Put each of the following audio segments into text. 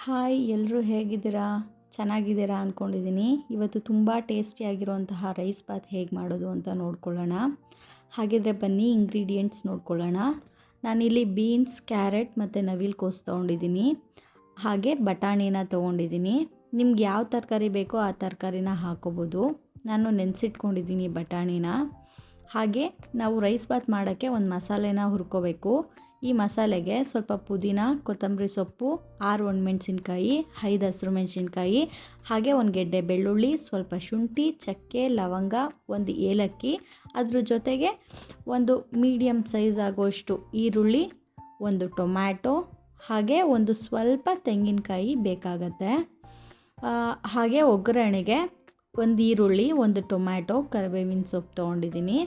Hi ಎಲ್ಲರೂ ಹೇಗಿದ್ದೀರಾ? ಚೆನ್ನಾಗಿದ್ದೀರಾ ಅಂದ್ಕೊಂಡಿದ್ದೀನಿ. ಇವತ್ತು ತುಂಬ ಟೇಸ್ಟಿಯಾಗಿರುವಂತಹ ರೈಸ್ ಬಾತ್ ಹೇಗೆ ಮಾಡೋದು ಅಂತ ನೋಡ್ಕೊಳ್ಳೋಣ. ಹಾಗಿದ್ರೆ ಬನ್ನಿ ಇಂಗ್ರೀಡಿಯೆಂಟ್ಸ್ ನೋಡ್ಕೊಳ್ಳೋಣ. ನಾನಿಲ್ಲಿ ಬೀನ್ಸ್, ಕ್ಯಾರೆಟ್ ಮತ್ತು ನವಿಲುಕೋಸು ತೊಗೊಂಡಿದ್ದೀನಿ. ಹಾಗೆ ಬಟಾಣಿನ ತೊಗೊಂಡಿದ್ದೀನಿ. ನಿಮ್ಗೆ ಯಾವ ತರಕಾರಿ ಬೇಕೋ ಆ ತರಕಾರಿನ ಹಾಕೋಬೋದು. ನಾನು ನೆನೆಸಿಟ್ಕೊಂಡಿದ್ದೀನಿ ಬಟಾಣಿನ. ಹಾಗೆ ನಾವು ರೈಸ್ ಬಾತ್ ಮಾಡೋಕ್ಕೆ ಒಂದು ಮಸಾಲೆನ ಹುರ್ಕೋಬೇಕು. ಈ ಮಸಾಲೆಗೆ ಸ್ವಲ್ಪ ಪುದೀನ, ಕೊತ್ತಂಬರಿ ಸೊಪ್ಪು, 6 ಒಣಮೆಣಸಿನ್ಕಾಯಿ, 5 ಹಸಿರು ಮೆಣಸಿನ್ಕಾಯಿ, ಹಾಗೆ ಒಂದು ಗೆಡ್ಡೆ ಬೆಳ್ಳುಳ್ಳಿ, ಸ್ವಲ್ಪ ಶುಂಠಿ, ಚಕ್ಕೆ, ಲವಂಗ, ಒಂದು ಏಲಕ್ಕಿ, ಅದ್ರ ಜೊತೆಗೆ ಒಂದು ಮೀಡಿಯಮ್ ಸೈಜ್ ಆಗುವಷ್ಟು ಈರುಳ್ಳಿ, ಒಂದು ಟೊಮ್ಯಾಟೊ, ಹಾಗೆ ಒಂದು ಸ್ವಲ್ಪ ತೆಂಗಿನಕಾಯಿ ಬೇಕಾಗತ್ತೆ. ಹಾಗೆ ಒಗ್ಗರಣೆಗೆ ಒಂದು ಈರುಳ್ಳಿ, ಒಂದು ಟೊಮ್ಯಾಟೊ, ಕರಿಬೇವಿನ ಸೊಪ್ಪು ತೊಗೊಂಡಿದ್ದೀನಿ.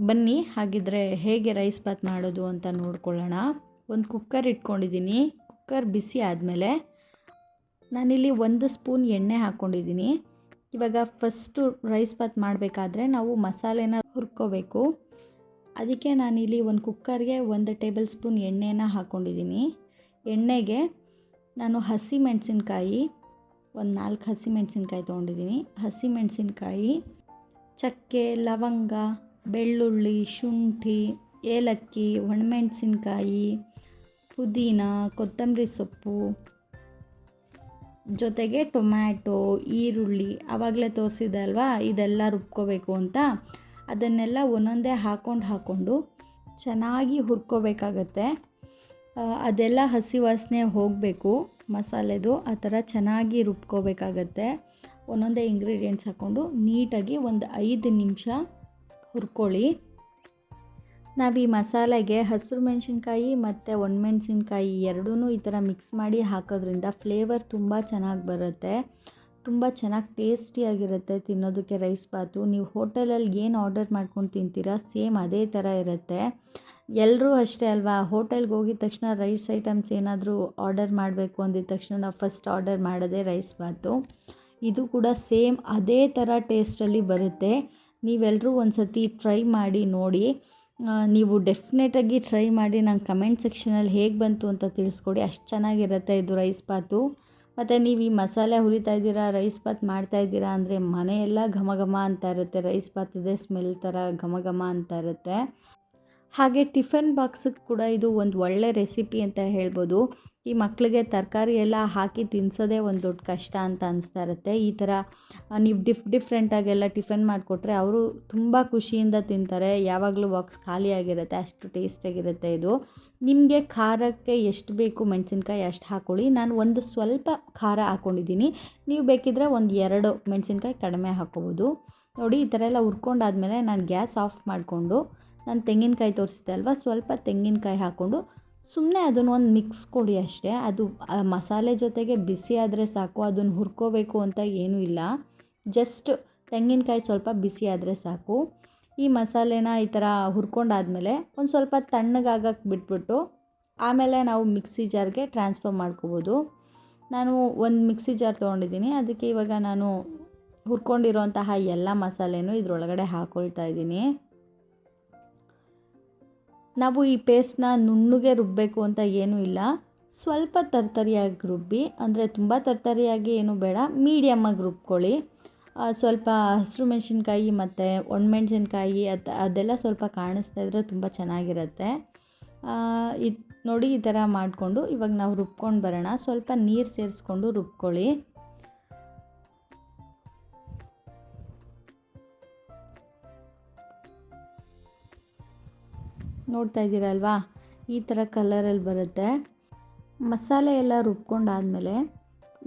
ಬನ್ನಿ ಹಾಗಿದ್ರೆ ಹೇಗೆ ರೈಸ್ ಬಾತ್ ಮಾಡೋದು ಅಂತ ನೋಡ್ಕೊಳ್ಳೋಣ. ಒಂದು ಕುಕ್ಕರ್ ಇಟ್ಕೊಂಡಿದ್ದೀನಿ. ಕುಕ್ಕರ್ ಬಿಸಿ ಆದಮೇಲೆ ನಾನಿಲ್ಲಿ 1 ಸ್ಪೂನ್ ಎಣ್ಣೆ ಹಾಕ್ಕೊಂಡಿದ್ದೀನಿ. ಇವಾಗ ಫಸ್ಟು ರೈಸ್ ಬಾತ್ ಮಾಡಬೇಕಾದ್ರೆ ನಾವು ಮಸಾಲೆನ ಹುರ್ಕೋಬೇಕು. ಅದಕ್ಕೆ ನಾನಿಲ್ಲಿ ಒಂದು ಕುಕ್ಕರ್ಗೆ 1 ಟೇಬಲ್ ಸ್ಪೂನ್ ಎಣ್ಣೆನ ಹಾಕ್ಕೊಂಡಿದ್ದೀನಿ. ಎಣ್ಣೆಗೆ ನಾನು ಹಸಿಮೆಣಸಿನ್ಕಾಯಿ, ಒಂದು 4 ಹಸಿಮೆಣಸಿನ್ಕಾಯಿ ತೊಗೊಂಡಿದ್ದೀನಿ. ಹಸಿಮೆಣಸಿನ್ಕಾಯಿ, ಚಕ್ಕೆ, ಲವಂಗ, ಬೆಳ್ಳುಳ್ಳಿ, ಶುಂಠಿ, ಏಲಕ್ಕಿ, ಒಣಮೆಣಸಿನ್ಕಾಯಿ, ಪುದೀನ, ಕೊತ್ತಂಬರಿ ಸೊಪ್ಪು, ಜೊತೆಗೆ ಟೊಮ್ಯಾಟೊ, ಈರುಳ್ಳಿ ಆವಾಗಲೇ ತೋರಿಸಿದೆ ಅಲ್ವಾ, ಇದೆಲ್ಲ ರುಬ್ಕೋಬೇಕು ಅಂತ. ಅದನ್ನೆಲ್ಲ ಒಂದೊಂದೇ ಹಾಕ್ಕೊಂಡು ಚೆನ್ನಾಗಿ ಹುರ್ಕೋಬೇಕಾಗತ್ತೆ. ಅದೆಲ್ಲ ಹಸಿ ವಾಸನೆ ಹೋಗಬೇಕು ಮಸಾಲೆದು, ಆ ಥರ ಚೆನ್ನಾಗಿ ರುಬ್ಕೋಬೇಕಾಗತ್ತೆ. ಒಂದೊಂದೇ ಇಂಗ್ರೀಡಿಯೆಂಟ್ಸ್ ಹಾಕ್ಕೊಂಡು ನೀಟಾಗಿ ಒಂದು 5 ನಿಮಿಷ ಹುರ್ಕೊಳ್ಳಿ. ನಾವು ಈ ಮಸಾಲೆಗೆ ಹಸಿರು ಮೆಣಸಿನ್ಕಾಯಿ ಮತ್ತು ಒಣಮೆಣಸಿನ್ಕಾಯಿ ಎರಡೂ ಈ ಥರ ಮಿಕ್ಸ್ ಮಾಡಿ ಹಾಕೋದ್ರಿಂದ ಫ್ಲೇವರ್ ತುಂಬ ಚೆನ್ನಾಗಿ ಬರುತ್ತೆ. ತುಂಬ ಚೆನ್ನಾಗಿ ಟೇಸ್ಟಿಯಾಗಿರುತ್ತೆ ತಿನ್ನೋದಕ್ಕೆ ರೈಸ್ ಬಾತು. ನೀವು ಹೋಟೆಲಲ್ಲಿ ಏನು ಆರ್ಡರ್ ಮಾಡ್ಕೊಂಡು ತಿಂತೀರಾ ಸೇಮ್ ಅದೇ ಥರ ಇರುತ್ತೆ. ಎಲ್ಲರೂ ಅಷ್ಟೇ ಅಲ್ವಾ, ಹೋಟೆಲ್ಗೆ ಹೋಗಿದ ತಕ್ಷಣ ರೈಸ್ ಐಟಮ್ಸ್ ಏನಾದರೂ ಆರ್ಡರ್ ಮಾಡಬೇಕು ಅಂದಿದ ತಕ್ಷಣ ನಾವು ಫಸ್ಟ್ ಆರ್ಡರ್ ಮಾಡೋದೇ ರೈಸ್ ಬಾತು. ಇದು ಕೂಡ ಸೇಮ್ ಅದೇ ಥರ ಟೇಸ್ಟಲ್ಲಿ ಬರುತ್ತೆ. ನೀವೆಲ್ಲರೂ ಒಂದು ಸತಿ ಟ್ರೈ ಮಾಡಿ ನೋಡಿ. ನೀವು ಡೆಫಿನೆಟಾಗಿ ಟ್ರೈ ಮಾಡಿ ನಂಗೆ ಕಮೆಂಟ್ ಸೆಕ್ಷನಲ್ಲಿ ಹೇಗೆ ಬಂತು ಅಂತ ತಿಳಿಸ್ಕೊಡಿ. ಅಷ್ಟು ಚೆನ್ನಾಗಿರುತ್ತೆ ಇದು ರೈಸ್ ಬಾತು. ಮತ್ತು ನೀವು ಈ ಮಸಾಲೆ ಹುರಿತಾ ಇದ್ದೀರಾ, ರೈಸ್ ಬಾತ್ ಮಾಡ್ತಾಯಿದ್ದೀರಾ ಅಂದರೆ ಮನೆಯೆಲ್ಲ ಘಮ ಘಮ ಅಂತ ಇರುತ್ತೆ. ರೈಸ್ ಬಾತಿದೆ ಸ್ಮೆಲ್ ಥರ ಘಮ ಘಮ ಅಂತ ಇರುತ್ತೆ. ಹಾಗೆ ಟಿಫನ್ ಬಾಕ್ಸಿಗೆ ಕೂಡ ಇದು ಒಂದು ಒಳ್ಳೆ ರೆಸಿಪಿ ಅಂತ ಹೇಳ್ಬೋದು. ಈ ಮಕ್ಕಳಿಗೆ ತರಕಾರಿ ಎಲ್ಲ ಹಾಕಿ ತಿನ್ನಿಸೋದೇ ಒಂದು ದೊಡ್ಡ ಕಷ್ಟ ಅಂತ ಅನಿಸ್ತಾ ಇರುತ್ತೆ. ಈ ಥರ ನೀವು ಡಿಫ್ರೆಂಟಾಗೆಲ್ಲ ಟಿಫನ್ ಮಾಡಿಕೊಟ್ರೆ ಅವರು ತುಂಬ ಖುಷಿಯಿಂದ ತಿಂತಾರೆ. ಯಾವಾಗಲೂ ಬಾಕ್ಸ್ ಖಾಲಿಯಾಗಿರುತ್ತೆ, ಅಷ್ಟು ಟೇಸ್ಟಾಗಿರುತ್ತೆ ಇದು. ನಿಮಗೆ ಖಾರಕ್ಕೆ ಎಷ್ಟು ಬೇಕು ಮೆಣಸಿನ್ಕಾಯಿ ಅಷ್ಟು ಹಾಕ್ಕೊಳ್ಳಿ. ನಾನು ಒಂದು ಸ್ವಲ್ಪ ಖಾರ ಹಾಕ್ಕೊಂಡಿದ್ದೀನಿ. ನೀವು ಬೇಕಿದ್ದರೆ ಒಂದು 2 ಮೆಣಸಿನ್ಕಾಯಿ ಕಡಿಮೆ ಹಾಕ್ಕೋಬೋದು. ನೋಡಿ ಈ ಥರ ಎಲ್ಲ ಹುರ್ಕೊಂಡಾದ್ಮೇಲೆ ನಾನು ಗ್ಯಾಸ್ ಆಫ್ ಮಾಡಿಕೊಂಡು ನಾನು ತೆಂಗಿನಕಾಯಿ ತೋರಿಸಿದೆ ಅಲ್ವಾ, ಸ್ವಲ್ಪ ತೆಂಗಿನಕಾಯಿ ಹಾಕ್ಕೊಂಡು ಸುಮ್ಮನೆ ಅದನ್ನು ಒಂದು ಮಿಕ್ಸ್ ಕೊಡಿ ಅಷ್ಟೇ. ಅದು ಮಸಾಲೆ ಜೊತೆಗೆ ಬಿಸಿ ಆದರೆ ಸಾಕು, ಅದನ್ನು ಹುರ್ಕೋಬೇಕು ಅಂತ ಏನೂ ಇಲ್ಲ. ಜಸ್ಟ್ ತೆಂಗಿನಕಾಯಿ ಸ್ವಲ್ಪ ಬಿಸಿ ಆದರೆ ಸಾಕು. ಈ ಮಸಾಲೆನ ಈ ಥರ ಹುರ್ಕೊಂಡಾದ್ಮೇಲೆ ಒಂದು ಸ್ವಲ್ಪ ತಣ್ಣಗಾಗಕ್ಕೆ ಬಿಟ್ಬಿಟ್ಟು ಆಮೇಲೆ ನಾವು ಮಿಕ್ಸಿ ಜಾರ್ಗೆ ಟ್ರಾನ್ಸ್ಫರ್ ಮಾಡ್ಕೋಬೋದು. ನಾನು ಒಂದು ಮಿಕ್ಸಿ ಜಾರ್ ತೊಗೊಂಡಿದ್ದೀನಿ. ಅದಕ್ಕೆ ಇವಾಗ ನಾನು ಹುರ್ಕೊಂಡಿರೋಂತಹ ಎಲ್ಲ ಮಸಾಲೆನೂ ಇದರೊಳಗಡೆ ಹಾಕ್ಕೊಳ್ತಾ ಇದ್ದೀನಿ. ನಾವು ಈ ಪೇಸ್ಟ್ನ ನುಣ್ಣಗೆ ರುಬ್ಬಬೇಕು ಅಂತ ಏನೂ ಇಲ್ಲ. ಸ್ವಲ್ಪ ತರ್ತರಿಯಾಗಿ ರುಬ್ಬಿ, ಅಂದರೆ ತುಂಬ ತರ್ತರಿಯಾಗಿ ಏನೂ ಬೇಡ, ಮೀಡಿಯಮ್ಮಾಗಿ ರುಬ್ಕೊಳ್ಳಿ. ಸ್ವಲ್ಪ ಹಸಿರು ಮೆಣಸಿನ್ಕಾಯಿ ಮತ್ತು ಒಣಮೆಣಸಿನ್ಕಾಯಿ ಅದೆಲ್ಲ ಸ್ವಲ್ಪ ಕಾಣಿಸ್ತಾ ಇದ್ದರೆ ತುಂಬ ಚೆನ್ನಾಗಿರುತ್ತೆ. ಇದು ನೋಡಿ ಈ ಥರ ಮಾಡಿಕೊಂಡು ಇವಾಗ ನಾವು ರುಬ್ಕೊಂಡು ಬರೋಣ. ಸ್ವಲ್ಪ ನೀರು ಸೇರಿಸ್ಕೊಂಡು ರುಬ್ಕೊಳ್ಳಿ. ನೋಡ್ತಾ ಇದ್ದೀರಲ್ವಾ, ಈ ಥರ ಕಲರಲ್ಲಿ ಬರುತ್ತೆ. ಮಸಾಲೆ ಎಲ್ಲ ರುಬ್ಕೊಂಡಾದಮೇಲೆ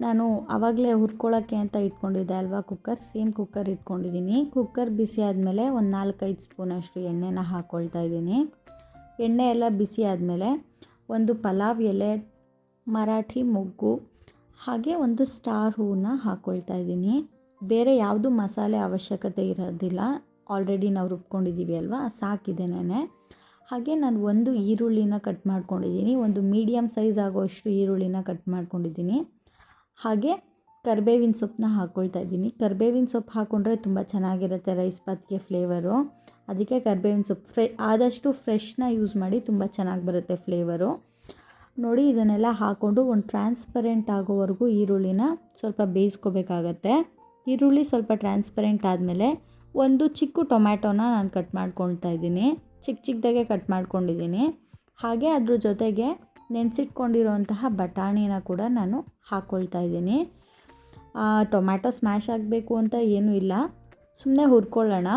ನಾನು ಆವಾಗಲೇ ಹುರ್ಕೊಳ್ಳೋಕ್ಕೆ ಅಂತ ಇಟ್ಕೊಂಡಿದ್ದೆ ಅಲ್ವಾ ಕುಕ್ಕರ್, ಸೇಮ್ ಕುಕ್ಕರ್ ಇಟ್ಕೊಂಡಿದ್ದೀನಿ. ಕುಕ್ಕರ್ ಬಿಸಿ ಆದಮೇಲೆ ಒಂದು 4-5 ಸ್ಪೂನಷ್ಟು ಎಣ್ಣೆನ ಹಾಕ್ಕೊಳ್ತಾ ಇದ್ದೀನಿ. ಎಣ್ಣೆ ಎಲ್ಲ ಬಿಸಿ ಆದಮೇಲೆ ಒಂದು ಪಲಾವ್ ಎಲೆ, ಮರಾಠಿ ಮೊಗ್ಗು, ಹಾಗೆ ಒಂದು ಸ್ಟಾರ್ ಹೂವನ್ನ ಹಾಕ್ಕೊಳ್ತಾ ಇದ್ದೀನಿ. ಬೇರೆ ಯಾವುದು ಮಸಾಲೆ ಅವಶ್ಯಕತೆ ಇರೋದಿಲ್ಲ, ಆಲ್ರೆಡಿ ನಾವು ರುಬ್ಕೊಂಡಿದ್ದೀವಿ ಅಲ್ವಾ, ಸಾಕಿದ್ದೇನೆ. ಹಾಗೆ ನಾನು ಒಂದು ಈರುಳ್ಳಿನ ಕಟ್ ಮಾಡ್ಕೊಂಡಿದ್ದೀನಿ. ಒಂದು ಮೀಡಿಯಮ್ ಸೈಜ್ ಆಗೋಷ್ಟು ಈರುಳ್ಳಿನ ಕಟ್ ಮಾಡ್ಕೊಂಡಿದ್ದೀನಿ. ಹಾಗೆ ಕರಿಬೇವಿನ ಸೊಪ್ಪನ್ನ ಹಾಕ್ಕೊಳ್ತಾ ಇದ್ದೀನಿ. ಕರಿಬೇವಿನ ಸೊಪ್ಪು ಹಾಕ್ಕೊಂಡ್ರೆ ತುಂಬ ಚೆನ್ನಾಗಿರುತ್ತೆ ರೈಸ್ ಬಾತ್ಗೆ ಫ್ಲೇವರು. ಅದಕ್ಕೆ ಕರಿಬೇವಿನ ಸೊಪ್ಪು ಆದಷ್ಟು ಫ್ರೆಶ್ನ ಯೂಸ್ ಮಾಡಿ, ತುಂಬ ಚೆನ್ನಾಗಿ ಬರುತ್ತೆ ಫ್ಲೇವರು. ನೋಡಿ ಇದನ್ನೆಲ್ಲ ಹಾಕ್ಕೊಂಡು ಒಂದು ಟ್ರಾನ್ಸ್ಪರೆಂಟ್ ಆಗೋವರೆಗೂ ಈರುಳ್ಳಿನ ಸ್ವಲ್ಪ ಬೇಯಿಸ್ಕೋಬೇಕಾಗತ್ತೆ. ಈರುಳ್ಳಿ ಸ್ವಲ್ಪ ಟ್ರಾನ್ಸ್ಪರೆಂಟ್ ಆದಮೇಲೆ ಒಂದು ಚಿಕ್ಕ ಟೊಮ್ಯಾಟೋನ ನಾನು ಕಟ್ ಮಾಡ್ಕೊಳ್ತಾ ಇದ್ದೀನಿ. ಚಿಕ್ಕದಾಗೆ ಕಟ್ ಮಾಡ್ಕೊಂಡಿದ್ದೀನಿ. ಹಾಗೆ ಅದ್ರ ಜೊತೆಗೆ ನೆನೆಸಿಟ್ಕೊಂಡಿರೋಂತಹ ಬಟಾಣಿನ ಕೂಡ ನಾನು ಹಾಕ್ಕೊಳ್ತಾ ಇದ್ದೀನಿ. ಟೊಮ್ಯಾಟೊ ಸ್ಮ್ಯಾಶ್ ಆಗಬೇಕು ಅಂತ ಏನೂ ಇಲ್ಲ, ಸುಮ್ಮನೆ ಹುರ್ಕೊಳ್ಳೋಣ.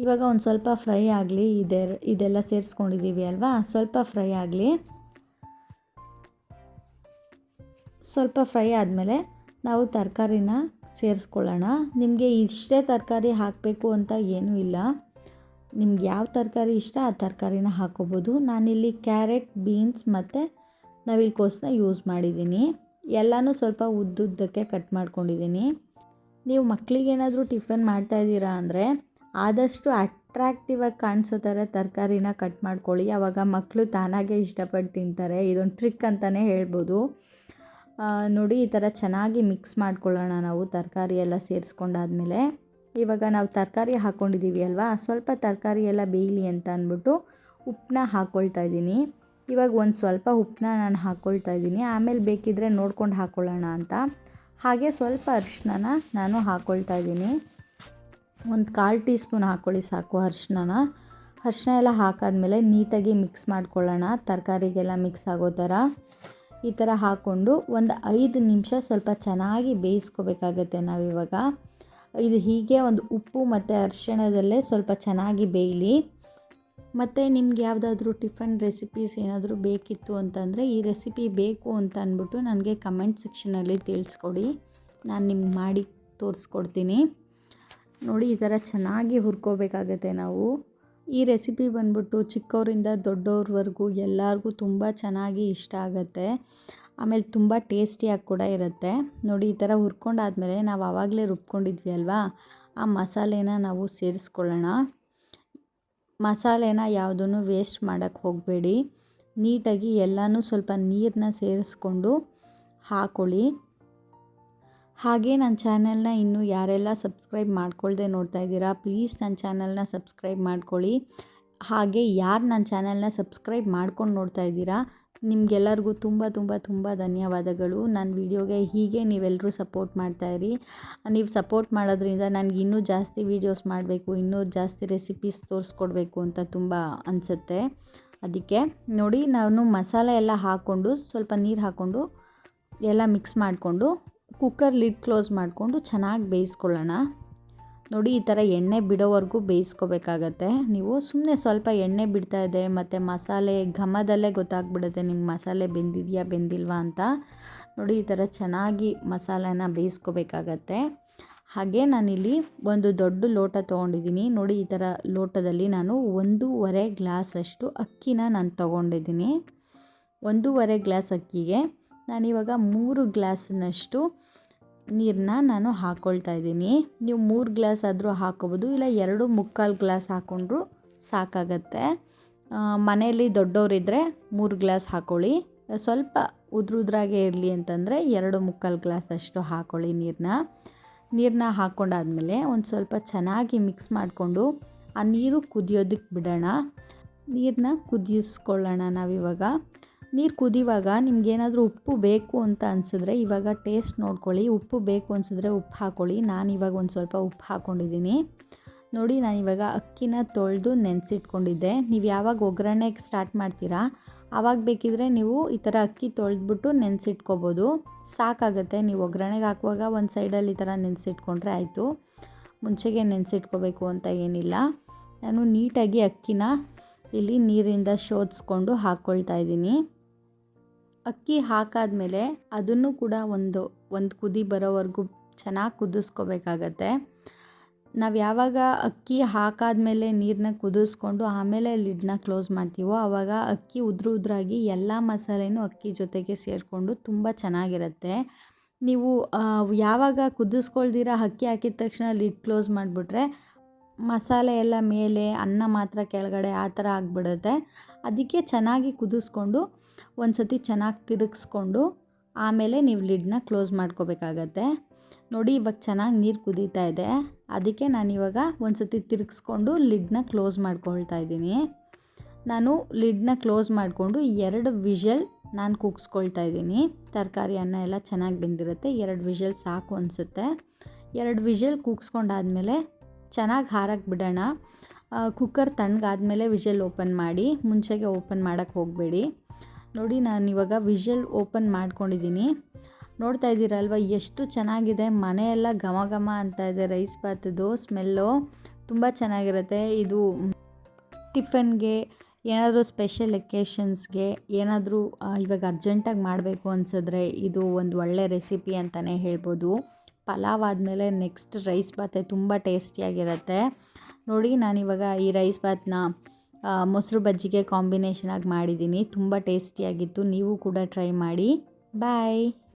ಇವಾಗ ಒಂದು ಸ್ವಲ್ಪ ಫ್ರೈ ಆಗಲಿ. ಇದೆಲ್ಲ ಸೇರಿಸ್ಕೊಂಡಿದ್ದೀವಿ ಅಲ್ವಾ, ಸ್ವಲ್ಪ ಫ್ರೈ ಆಗಲಿ. ಸ್ವಲ್ಪ ಫ್ರೈ ಆದಮೇಲೆ ನಾವು ತರಕಾರಿನ ಸೇರಿಸ್ಕೊಳ್ಳೋಣ. ನಿಮಗೆ ಇಷ್ಟೇ ತರಕಾರಿ ಹಾಕಬೇಕು ಅಂತ ಏನೂ ಇಲ್ಲ, ನಿಮ್ಗೆ ಯಾವ ತರಕಾರಿ ಇಷ್ಟ ಆ ತರಕಾರಿನ ಹಾಕ್ಕೋಬೋದು. ನಾನಿಲ್ಲಿ ಕ್ಯಾರೆಟ್, ಬೀನ್ಸ್ ಮತ್ತು ನವಿಲುಕೋಸನ್ನ ಯೂಸ್ ಮಾಡಿದ್ದೀನಿ. ಎಲ್ಲನೂ ಸ್ವಲ್ಪ ಉದ್ದುದ್ದಕ್ಕೆ ಕಟ್ ಮಾಡ್ಕೊಂಡಿದ್ದೀನಿ. ನೀವು ಮಕ್ಕಳಿಗೇನಾದರೂ ಟಿಫನ್ ಮಾಡ್ತಾಯಿದ್ದೀರಾ ಅಂದರೆ ಆದಷ್ಟು ಅಟ್ರಾಕ್ಟಿವ್ ಆಗಿ ಕಾಣಿಸೋ ಥರ ತರಕಾರಿನ ಕಟ್ ಮಾಡ್ಕೊಳ್ಳಿ. ಆವಾಗ ಮಕ್ಕಳು ತಾನಾಗೇ ಇಷ್ಟಪಟ್ಟು ತಿಂತಾರೆ. ಇದೊಂದು ಟ್ರಿಕ್ ಅಂತಲೇ ಹೇಳ್ಬೋದು. ನೋಡಿ ಈ ಥರ ಚೆನ್ನಾಗಿ ಮಿಕ್ಸ್ ಮಾಡ್ಕೊಳ್ಳೋಣ ನಾವು ತರಕಾರಿ ಎಲ್ಲ ಸೇರಿಸ್ಕೊಂಡಾದ್ಮೇಲೆ. ಇವಾಗ ನಾವು ತರಕಾರಿ ಹಾಕ್ಕೊಂಡಿದ್ದೀವಿ ಅಲ್ವಾ, ಸ್ವಲ್ಪ ತರಕಾರಿ ಎಲ್ಲ ಬೇಯಲಿ ಅಂತ ಅಂದ್ಬಿಟ್ಟು ಉಪ್ಪನ್ನ ಹಾಕ್ಕೊಳ್ತಾ ಇದ್ದೀನಿ. ಇವಾಗ ಒಂದು ಸ್ವಲ್ಪ ಉಪ್ಪನ್ನ ನಾನು ಹಾಕ್ಕೊಳ್ತಾ ಇದ್ದೀನಿ. ಆಮೇಲೆ ಬೇಕಿದ್ದರೆ ನೋಡ್ಕೊಂಡು ಹಾಕ್ಕೊಳ್ಳೋಣ ಅಂತ. ಹಾಗೆ ಸ್ವಲ್ಪ ಅರಿಶಿನ ನಾನು ಹಾಕ್ಕೊಳ್ತಾ ಇದ್ದೀನಿ. ಒಂದು 1/4 ಟೀ ಸ್ಪೂನ್ ಹಾಕ್ಕೊಳ್ಳಿ ಸಾಕು ಅರಿಶಿನ ಎಲ್ಲ ಹಾಕಾದ್ಮೇಲೆ ನೀಟಾಗಿ ಮಿಕ್ಸ್ ಮಾಡ್ಕೊಳ್ಳೋಣ, ತರಕಾರಿಗೆಲ್ಲ ಮಿಕ್ಸ್ ಆಗೋ ಥರ. ಈ ಥರ ಹಾಕ್ಕೊಂಡು ಒಂದು 5 ನಿಮಿಷ ಸ್ವಲ್ಪ ಚೆನ್ನಾಗಿ ಬೇಯಿಸ್ಕೋಬೇಕಾಗತ್ತೆ ನಾವಿವಾಗ. ಇದು ಹೀಗೆ ಒಂದು ಉಪ್ಪು ಮತ್ತು ಅರಿಶಿಣದಲ್ಲೇ ಸ್ವಲ್ಪ ಚೆನ್ನಾಗಿ ಬೇಯಲಿ. ಮತ್ತು ನಿಮ್ಗೆ ಯಾವುದಾದ್ರೂ ಟಿಫನ್ ರೆಸಿಪೀಸ್ ಏನಾದರೂ ಬೇಕಿತ್ತು ಅಂತಂದರೆ ಈ ರೆಸಿಪಿ ಬೇಕು ಅಂತ ಅಂದ್ಬಿಟ್ಟು ನನಗೆ ಕಮೆಂಟ್ ಸೆಕ್ಷನಲ್ಲಿ ತಿಳಿಸ್ಕೊಡಿ, ನಾನು ನಿಮ್ಗೆ ಮಾಡಿ ತೋರಿಸ್ಕೊಡ್ತೀನಿ. ನೋಡಿ ಈ ಥರ ಚೆನ್ನಾಗಿ ಹುರ್ಕೋಬೇಕಾಗತ್ತೆ ನಾವು. ಈ ರೆಸಿಪಿ ಬಂದ್ಬಿಟ್ಟು ಚಿಕ್ಕವರಿಂದ ದೊಡ್ಡವ್ರವರೆಗೂ ಎಲ್ಲರಿಗೂ ತುಂಬ ಚೆನ್ನಾಗಿ ಇಷ್ಟ ಆಗುತ್ತೆ. ಆಮೇಲೆ ತುಂಬ ಟೇಸ್ಟಿಯಾಗಿ ಕೂಡ ಇರುತ್ತೆ. ನೋಡಿ ಈ ಥರ ಹುರ್ಕೊಂಡಾದ್ಮೇಲೆ ನಾವು ಆವಾಗಲೇ ರುಬ್ಕೊಂಡಿದ್ವಿ ಅಲ್ವಾ, ಆ ಮಸಾಲೆನ ನಾವು ಸೇರಿಸ್ಕೊಳ್ಳೋಣ. ಮಸಾಲೆನ ಯಾವುದನ್ನು ವೇಸ್ಟ್ ಮಾಡೋಕ್ಕೆ ಹೋಗಬೇಡಿ. ನೀಟಾಗಿ ಎಲ್ಲನೂ ಸ್ವಲ್ಪ ನೀರನ್ನ ಸೇರಿಸ್ಕೊಂಡು ಹಾಕ್ಕೊಳ್ಳಿ. ಹಾಗೆ ನನ್ನ ಚಾನಲ್ನ ಇನ್ನೂ ಯಾರೆಲ್ಲ ಸಬ್ಸ್ಕ್ರೈಬ್ ಮಾಡ್ಕೊಳ್ದೆ ನೋಡ್ತಾ ಇದ್ದೀರಾ, ಪ್ಲೀಸ್ ನನ್ನ ಚಾನಲ್ನ ಸಬ್ಸ್ಕ್ರೈಬ್ ಮಾಡ್ಕೊಳ್ಳಿ. ಹಾಗೆ ಯಾರು ನನ್ನ ಚಾನಲ್ನ ಸಬ್ಸ್ಕ್ರೈಬ್ ಮಾಡ್ಕೊಂಡು ನೋಡ್ತಾ ಇದ್ದೀರಾ ನಿಮಗೆಲ್ಲರಿಗೂ ತುಂಬ ತುಂಬ ತುಂಬ ಧನ್ಯವಾದಗಳು. ನನ್ನ ವಿಡಿಯೋಗೆ ಹೀಗೆ ನೀವೆಲ್ಲರೂ ಸಪೋರ್ಟ್ ಮಾಡ್ತಾಯಿರಿ. ನೀವು ಸಪೋರ್ಟ್ ಮಾಡೋದ್ರಿಂದ ನನಗೆ ಇನ್ನೂ ಜಾಸ್ತಿ ವೀಡಿಯೋಸ್ ಮಾಡಬೇಕು, ಇನ್ನೂ ಜಾಸ್ತಿ ರೆಸಿಪೀಸ್ ತೋರಿಸ್ಕೊಡ್ಬೇಕು ಅಂತ ತುಂಬ ಅನಿಸುತ್ತೆ. ಅದಕ್ಕೆ ನೋಡಿ ನಾನು ಮಸಾಲೆ ಎಲ್ಲ ಹಾಕ್ಕೊಂಡು ಸ್ವಲ್ಪ ನೀರು ಹಾಕ್ಕೊಂಡು ಎಲ್ಲ ಮಿಕ್ಸ್ ಮಾಡಿಕೊಂಡು ಕುಕ್ಕರ್ ಲಿಡ್ ಕ್ಲೋಸ್ ಮಾಡಿಕೊಂಡು ಚೆನ್ನಾಗಿ ಬೇಯಿಸ್ಕೊಳ್ಳೋಣ. ನೋಡಿ ಈ ಥರ ಎಣ್ಣೆ ಬಿಡೋವರೆಗೂ ಬೇಯಿಸ್ಕೋಬೇಕಾಗತ್ತೆ. ನೀವು ಸುಮ್ಮನೆ ಸ್ವಲ್ಪ ಎಣ್ಣೆ ಬಿಡ್ತಾ ಇದೆ ಮತ್ತು ಮಸಾಲೆ ಘಮದಲ್ಲೇ ಗೊತ್ತಾಗ್ಬಿಡುತ್ತೆ ನಿಮ್ಗೆ ಮಸಾಲೆ ಬೆಂದಿದೆಯಾ ಬೆಂದಿಲ್ವಾ ಅಂತ. ನೋಡಿ ಈ ಥರ ಚೆನ್ನಾಗಿ ಮಸಾಲೆನ ಬೇಯಿಸ್ಕೋಬೇಕಾಗತ್ತೆ. ಹಾಗೆ ನಾನಿಲ್ಲಿ ಒಂದು ದೊಡ್ಡ ಲೋಟ ತೊಗೊಂಡಿದ್ದೀನಿ. ನೋಡಿ ಈ ಥರ ಲೋಟದಲ್ಲಿ ನಾನು 1.5 ಗ್ಲಾಸಷ್ಟು ಅಕ್ಕಿನ ನಾನು ತೊಗೊಂಡಿದ್ದೀನಿ. 1.5 ಗ್ಲಾಸ್ ಅಕ್ಕಿಗೆ ನಾನಿವಾಗ 3 ಗ್ಲಾಸ್ನಷ್ಟು ನೀರನ್ನ ನಾನು ಹಾಕ್ಕೊಳ್ತಾ ಇದ್ದೀನಿ. ನೀವು 3 ಗ್ಲಾಸ್ ಆದರೂ ಹಾಕ್ಕೋಬೋದು, ಇಲ್ಲ 2.25 ಗ್ಲಾಸ್ ಹಾಕ್ಕೊಂಡ್ರೂ ಸಾಕಾಗತ್ತೆ. ಮನೆಯಲ್ಲಿ ದೊಡ್ಡವರಿದ್ದರೆ 3 ಗ್ಲಾಸ್ ಹಾಕ್ಕೊಳ್ಳಿ. ಸ್ವಲ್ಪ ಉದ್ರಾಗೆ ಇರಲಿ ಅಂತಂದರೆ 2.25 ಗ್ಲಾಸ್ ಅಷ್ಟು ಹಾಕ್ಕೊಳ್ಳಿ ನೀರನ್ನ ಹಾಕ್ಕೊಂಡಾದ್ಮೇಲೆ ಒಂದು ಸ್ವಲ್ಪ ಚೆನ್ನಾಗಿ ಮಿಕ್ಸ್ ಮಾಡಿಕೊಂಡು ಆ ನೀರು ಕುದಿಯೋದಕ್ಕೆ ಬಿಡೋಣ. ನೀರನ್ನ ಕುದಿಸ್ಕೊಳ್ಳೋಣ ನಾವಿವಾಗ. ನೀರು ಕುದಿವಾಗ ನಿಮ್ಗೇನಾದರೂ ಉಪ್ಪು ಬೇಕು ಅಂತ ಅನಿಸಿದ್ರೆ ಇವಾಗ ಟೇಸ್ಟ್ ನೋಡ್ಕೊಳ್ಳಿ. ಉಪ್ಪು ಬೇಕು ಅನಿಸಿದ್ರೆ ಉಪ್ಪು ಹಾಕ್ಕೊಳ್ಳಿ. ನಾನಿವಾಗ ಒಂದು ಸ್ವಲ್ಪ ಉಪ್ಪು ಹಾಕ್ಕೊಂಡಿದ್ದೀನಿ. ನೋಡಿ ನಾನಿವಾಗ ಅಕ್ಕಿನ ತೊಳೆದು ನೆನೆಸಿಟ್ಕೊಂಡಿದ್ದೆ. ನೀವು ಯಾವಾಗ ಒಗ್ಗರಣೆಗೆ ಸ್ಟಾರ್ಟ್ ಮಾಡ್ತೀರಾ ಆವಾಗ ಬೇಕಿದ್ರೆ ನೀವು ಈ ಥರ ಅಕ್ಕಿ ತೊಳೆದ್ಬಿಟ್ಟು ನೆನೆಸಿಟ್ಕೋಬೋದು, ಸಾಕಾಗುತ್ತೆ. ನೀವು ಒಗ್ಗರಣೆಗೆ ಹಾಕುವಾಗ ಒಂದು ಸೈಡಲ್ಲಿ ಈ ಥರ ನೆನೆಸಿಟ್ಕೊಂಡ್ರೆ ಆಯಿತು. ಮುಂಚೆಗೆ ನೆನೆಸಿಟ್ಕೋಬೇಕು ಅಂತ ಏನಿಲ್ಲ. ನಾನು ನೀಟಾಗಿ ಅಕ್ಕಿನ ಇಲ್ಲಿ ನೀರಿಂದ ಶೋಧಿಸ್ಕೊಂಡು ಹಾಕ್ಕೊಳ್ತಾ ಇದ್ದೀನಿ. ಅಕ್ಕಿ ಹಾಕಾದ್ಮೇಲೆ ಅದನ್ನು ಕೂಡ ಒಂದು ಕುದಿ ಬರೋವರೆಗೂ ಚೆನ್ನಾಗಿ ಕುದಿಸ್ಕೋಬೇಕಾಗತ್ತೆ. ನಾವು ಯಾವಾಗ ಅಕ್ಕಿ ಹಾಕಾದ್ಮೇಲೆ ನೀರನ್ನ ಕುದಿಸ್ಕೊಂಡು ಆಮೇಲೆ ಲಿಡ್ನ ಕ್ಲೋಸ್ ಮಾಡ್ತೀವೋ ಆವಾಗ ಅಕ್ಕಿ ಉದ್ರಾಗಿ ಎಲ್ಲ ಮಸಾಲೆನೂ ಅಕ್ಕಿ ಜೊತೆಗೆ ಸೇರಿಕೊಂಡು ತುಂಬ ಚೆನ್ನಾಗಿರುತ್ತೆ. ನೀವು ಯಾವಾಗ ಕುದಿಸ್ಕೊಳ್ದಿರ ಅಕ್ಕಿ ಹಾಕಿದ ತಕ್ಷಣ ಲಿಡ್ ಕ್ಲೋಸ್ ಮಾಡಿಬಿಟ್ರೆ ಮಸಾಲೆ ಎಲ್ಲ ಮೇಲೆ, ಅನ್ನ ಮಾತ್ರ ಕೆಳಗಡೆ ಆ ಥರ ಆಗಿಬಿಡುತ್ತೆ. ಅದಕ್ಕೆ ಚೆನ್ನಾಗಿ ಕುದಿಸ್ಕೊಂಡು ಒಂದು ಸತಿ ಚೆನ್ನಾಗಿ ತಿರುಗಿಸ್ಕೊಂಡು ಆಮೇಲೆ ನೀವು ಲಿಡ್ನ ಕ್ಲೋಸ್ ಮಾಡ್ಕೋಬೇಕಾಗತ್ತೆ. ನೋಡಿ ಇವಾಗ ಚೆನ್ನಾಗಿ ನೀರು ಕುದೀತಾ ಇದೆ, ಅದಕ್ಕೆ ನಾನಿವಾಗ ಒಂದು ಸತಿ ತಿರುಗಿಸ್ಕೊಂಡು ಲಿಡ್ನ ಕ್ಲೋಸ್ ಮಾಡ್ಕೊಳ್ತಾ ಇದ್ದೀನಿ. ನಾನು ಲಿಡ್ನ ಕ್ಲೋಸ್ ಮಾಡಿಕೊಂಡು 2 ವಿಷಲ್ ನಾನು ಕೂಗಿಸ್ಕೊಳ್ತಾ ಇದ್ದೀನಿ. ತರಕಾರಿ ಅನ್ನ ಎಲ್ಲ ಚೆನ್ನಾಗಿ ಬೆಂದಿರುತ್ತೆ. 2 ವಿಷಲ್ ಸಾಕು ಅನಿಸುತ್ತೆ. 2 ವಿಷಲ್ ಕೂಗಿಸ್ಕೊಂಡಾದ್ಮೇಲೆ ಚೆನ್ನಾಗಿ ಹಾರಕ್ಕೆ ಬಿಡೋಣ. ಕುಕ್ಕರ್ ತಣ್ಣಗಾದ್ಮೇಲೆ ವಿಷಲ್ ಓಪನ್ ಮಾಡಿ, ಮುಂಚೆಗೆ ಓಪನ್ ಮಾಡೋಕ್ಕೆ ಹೋಗಬೇಡಿ. ನೋಡಿ ನಾನಿವಾಗ ವಿಷಲ್ ಓಪನ್ ಮಾಡ್ಕೊಂಡಿದ್ದೀನಿ. ನೋಡ್ತಾ ಇದ್ದೀರಲ್ವ ಎಷ್ಟು ಚೆನ್ನಾಗಿದೆ. ಮನೆಯೆಲ್ಲ ಘಮ ಘಮ ಅಂತ ಇದೆ. ರೈಸ್ ಬಾತದ್ದು ಸ್ಮೆಲ್ಲು ತುಂಬ ಚೆನ್ನಾಗಿರುತ್ತೆ. ಇದು ಟಿಫನ್ಗೆ, ಏನಾದರೂ ಸ್ಪೆಷಲ್ ಎಕೇಷನ್ಸ್ಗೆ, ಏನಾದರೂ ಇವಾಗ ಅರ್ಜೆಂಟಾಗಿ ಮಾಡಬೇಕು ಅನಿಸಿದ್ರೆ ಇದು ಒಂದು ಒಳ್ಳೆ ರೆಸಿಪಿ ಅಂತಲೇ ಹೇಳ್ಬೋದು. ಪಲಾವ್ ಆದಮೇಲೆ ನೆಕ್ಸ್ಟ್ ರೈಸ್ ಬಾತೆ ತುಂಬ ಟೇಸ್ಟಿಯಾಗಿರುತ್ತೆ. ನೋಡಿ ನಾನಿವಾಗ ಈ ರೈಸ್ ಬಾತನ್ನ ಮೊಸರು ಬಜ್ಜಿಗೆ ಕಾಂಬಿನೇಷನಾಗಿ ಮಾಡಿದ್ದೀನಿ. ತುಂಬ ಟೇಸ್ಟಿಯಾಗಿತ್ತು. ನೀವು ಕೂಡ ಟ್ರೈ ಮಾಡಿ. ಬಾಯ್.